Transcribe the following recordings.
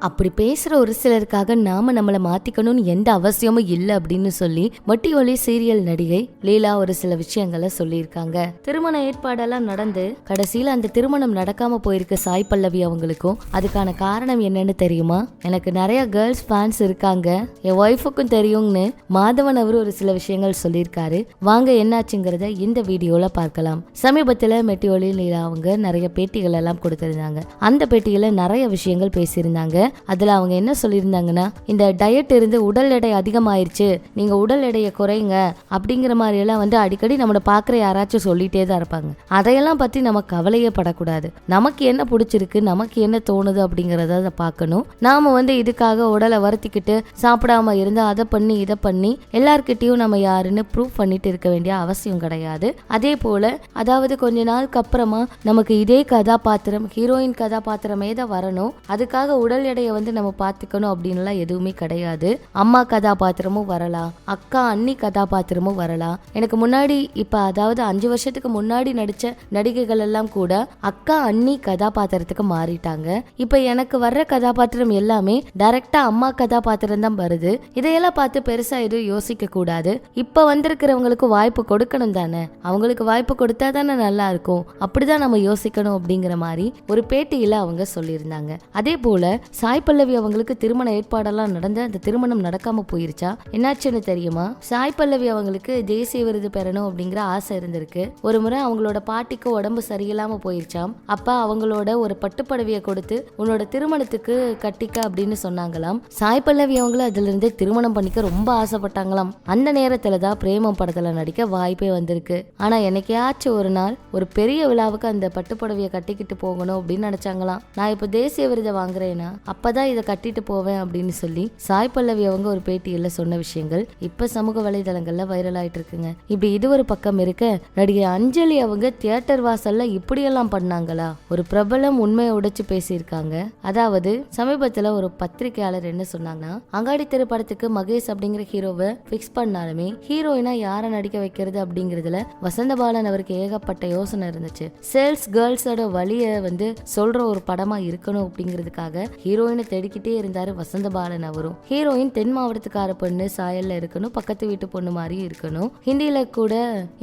அப்படி பேசுற ஒரு சிலருக்காக நாம நம்மளை மாத்திக்கணும்னு எந்த அவசியமும் இல்லை அப்படின்னு சொல்லி வட்டி ஒலி சீரியல் நடிகை லீலா ஒரு சில விஷயங்களை சொல்லியிருக்காங்க. திருமண ஏற்பாடெல்லாம் நடந்து கடைசியில அந்த திருமணம் நடக்காம போயிருக்க சாய் பல்லவி அவங்களுக்கும் அதுக்கான காரணம் என்னன்னு தெரியுமா? எனக்கு நிறைய கேர்ள்ஸ் ஃபேன்ஸ் இருக்காங்க, என் ஒய்ஃபுக்கும் தெரியும்னு மாதவன் அவர் ஒரு சில விஷயங்கள் சொல்லியிருக்காரு. வாங்க என்னாச்சுங்கிறத இந்த வீடியோல பார்க்கலாம். சமீபத்துல மெட்டி ஒலி லீலா அவங்க நிறைய பேட்டிகள் எல்லாம் கொடுத்திருந்தாங்க. அந்த பேட்டியில நிறைய விஷயங்கள் பேசியிருந்தாங்க. அதுல அவங்க என்ன சொல்லியிருந்தாங்கன்னா, இந்த டயட் இருந்து உடல் எடை அதிகமாயிருச்சு, நீங்க உடல் எடையை குறைங்க அப்படிங்கிற மாதிரி எல்லாம் அடிக்கடி நம்மளை பாக்குற யாராச்சும் சொல்லிட்டே தான் இருப்பாங்க. அதையெல்லாம் பத்தி நம்ம கவலையே படக்கூடாது. நமக்கு என்ன பிடிச்சிருக்கு, நமக்கு என்ன தோணுது அப்படிங்கறத பார்க்கணும். நாம இதுக்காக உடலை வருத்திக்கிட்டு சாப்பிடாம இருந்தா அதை பண்ணி இதை பண்ணி எல்லார்கிட்டையும் நம்ம யாருன்னு ப்ரூவ் பண்ணிட்டு இருக்க வேண்டிய அவசியம் கிடையாது. அதே போல அதாவது கொஞ்ச நாளுக்கு அப்புறமா நமக்கு இதே கதாபாத்திரம், ஹீரோயின் கதாபாத்திரமே தான் வரணும், அதுக்காக உடல் எடையை நம்ம பார்த்துக்கணும் அப்படின்லாம் எதுவுமே கிடையாது. அம்மா கதாபாத்திரமும் வரலாம், அக்கா அண்ணி கதாபாத்திரமும் வரலாம். எனக்கு முன்னாடி இப்ப அதாவது 5 வருஷத்துக்கு முன்னாடி நடிச்ச நடிகைகள் எல்லாம் கூட அக்கா அண்ணி கதாபாத்திரத்துக்கு மாறிட்டாங்க. இப்ப எனக்கு வர்ற கதாபாத்திரம் எல்லாமே டைரக்டா அம்மா கதாபாத்திரம் தான் வருது. இதையெல்லாம் பார்த்து பெருசா எதுவும் யோசிக்க கூடாது. இப்ப வந்திருக்கிறவங்களுக்கு வாய்ப்பு கொடுக்கணும் தானே, அவங்களுக்கு வாய்ப்பு கொடுத்தா தானே நல்லா இருக்கும், அப்படிதான் நம்ம யோசிக்கணும் அப்படிங்கிற மாதிரி ஒரு பேட்டியில அவங்க சொல்லியிருந்தாங்க. அதே போல சாய் பல்லவி அவங்களுக்கு திருமண ஏற்பாடெல்லாம் நடந்து அந்த திருமணம் நடக்காம போயிருச்சா? என்னாச்சுன்னு தெரியுமா? சாய் பல்லவி அவங்களுக்கு தேசிய விருது பெறணும் அப்படிங்கிற ஆசை இருந்திருக்கு. ஒரு முறை அவங்களோட பாட்டிக்கு உடம்பு சரியில்லாம போயிருச்சாம். அப்ப அவங்களோட ஒரு பட்டுப்படவையை கொடுத்து உன்னோட திருமணத்துக்கு கட்டிக்க அப்படின்னு சொன்னாங்களாம். சாய் பல்லவி அவங்களும் அதுல இருந்து திருமணம் பண்ணிக்க ரொம்ப ஆசைப்பட்டாங்களாம். அந்த நேரத்துலதான் பிரேமம் படத்துல நடிக்க வாய்ப்பே வந்திருக்கு. ஆனா என்னைக்காச்சும் ஒரு நாள் ஒரு பெரிய விழாவுக்கு அந்த பட்டுப்படவையை கட்டிக்கிட்டு போகணும் அப்படின்னு நினைச்சாங்களாம். நான் இப்ப தேசிய விருதை வாங்குறேன்னா அப்பதான் இதை கட்டிட்டு போவேன் அப்படின்னு சொல்லி சாய் பல்லவி அவங்க ஒரு பேட்டியில சொன்ன விஷயங்கள் இப்ப சமூக வலைதளங்கள்ல வைரல் ஆயிட்டு இருக்குங்க. இப்படி இது ஒரு பக்கம் இருக்க, நடிகை அஞ்சலி அவங்க தியேட்டர் வாசல்ல இப்படியெல்லாம் பண்ணாங்களா? ஒரு பிரபலம் உண்மையை உடைச்சு பேசியிருக்காங்க. அதாவது சமீபத்துல ஒரு பத்திரிகையாளர் என்ன சொன்னாங்கன்னா, அங்காடி தெரு படத்துக்கு மகேஷ் அப்படிங்கிற ஹீரோவை பிக்ஸ் பண்ணாலுமே ஹீரோயினா யாரை நடிக்க வைக்கிறது அப்படிங்கறதுல வசந்தபாலன் அவருக்கு ஏகப்பட்ட யோசனை இருந்துச்சு. சேல்ஸ் கேர்ள்ஸோட வழிய சொல்ற ஒரு படமா இருக்கணும் அப்படிங்கிறதுக்காக ஹீரோயினை தேடிக்கிட்டே இருந்தாரு வசந்தபாலன் அவரும். ஹீரோயின் தென் மாவட்டத்துக்கார பொண்ணு சாயல்ல இருக்கணும், பக்கத்து வீட்டு பொண்ணு மாதிரி இருக்கணும். ஹிந்தியில கூட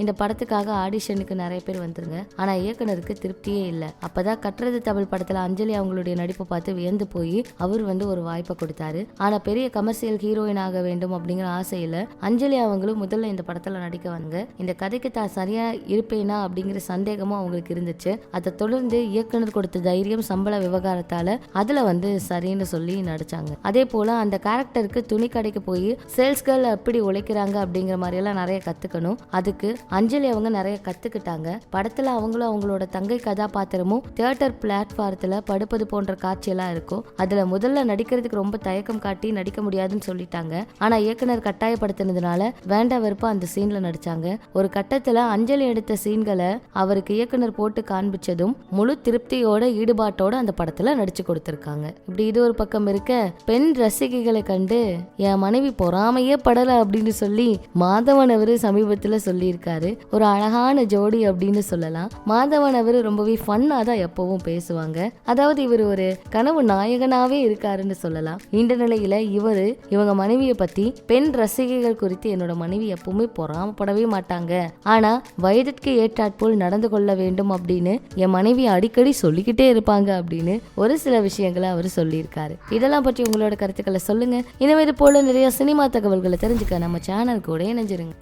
இந்த படத்துக்காக ஆடிஷனுக்கு நிறைய பேர் வந்துருங்க. ஆனா இயக்குனருக்கு திருப்தியே இல்ல. அப்பதான் கட்டுறது தமிழ் படத்துல அஞ்சலி அவங்களுடைய நடிப்பை பார்த்து வியந்து போய் அவர் ஒரு வாய்ப்பை கொடுத்தாரு. ஆனா பெரிய கமர்ஷியல் ஹீரோயின் ஆக வேண்டும் அப்படிங்கிற ஆசையில அஞ்சலி அவங்களும் முதல்ல இந்த படத்துல நடிக்க வந்தாங்க. இந்த கதைக்கு தான் சரியா இருப்பேனா அப்படிங்கிற சந்தேகமும் அவங்களுக்கு இருந்துச்சு. அதை தொடர்ந்து இயக்குனர் கொடுத்த தைரியம், சம்பள விவகாரத்தால அதுல சரின்னு சொல்லி நடிச்சாங்க. அதே போல அந்த கேரக்டருக்கு துணி கடைக்கு போய் சேல்ஸ் கேர்ள் எப்படி உழைக்கிறாங்க அப்படிங்கிற மாதிரி எல்லாம் நிறைய கத்துக்கணும். அதுக்கு அஞ்சலி அவங்க நிறைய கத்துக்கிட்டாங்க. படத்துல அவங்களும் அவங்களோட தங்கை கதாபாத்திரமும் தியேட்டர் பிளாட்ஃபாரத்துல படுப்பது போன்ற காட்சியெல்லாம் இருக்கும். அதுல முதல்ல நடிக்கிறதுக்கு ரொம்ப தயக்கம் காட்டி நடிக்க முடியாதுன்னு சொல்லிட்டாங்க. ஆனா இயக்குனர் கட்டாயப்படுத்தினதுனால வேண்டா வெறுப்பா அந்த சீன்ல நடிச்சாங்க. ஒரு கட்டத்துல அஞ்சலி எடுத்த சீன்களை அவருக்கு இயக்குனர் போட்டு காண்பிச்சதும் முழு திருப்தியோட ஈடுபாட்டோட அந்த படத்துல நடிச்சு கொடுத்திருக்காங்க. இப்படி இது ஒரு பக்கம் இருக்க, பெண் ரசிகைகளை கண்டு என் மனைவி பொறாமையே படல அப்படின்னு சொல்லி மாதவன் அவரு சமீபத்துல சொல்லியிருக்காரு. ஒரு அழகான ஜோடி அப்படின்னு சொல்லலாம். மாதவன் அவரு ரொம்பவே ஃபன்னா தான் எப்பவும் பேசுவாங்க. அதாவது இவர் ஒரு கனவு நாயகனாவே இருக்காருன்னு சொல்லலாம். இந்த நிலையில இவங்க மனைவியை பத்தி, பெண் ரசிகைகள் குறித்து என்னோட மனைவி எப்பவுமே பொறாமப்படவே மாட்டாங்க, ஆனா வயதிற்கு ஏற்றாற்போல் நடந்து கொள்ள வேண்டும் அப்படின்னு என் மனைவி அடிக்கடி சொல்லிக்கிட்டே இருப்பாங்க அப்படின்னு ஒரு சில விஷயங்களை அவர் சொல்லியிருக்காரு. இதெல்லாம் பற்றி உங்களோட கருத்துக்களை சொல்லுங்க. இனிமே இது போல நிறைய சினிமா தகவல்களை தெரிஞ்சுக்க நம்ம சேனல் கூட இணைஞ்சிருங்க.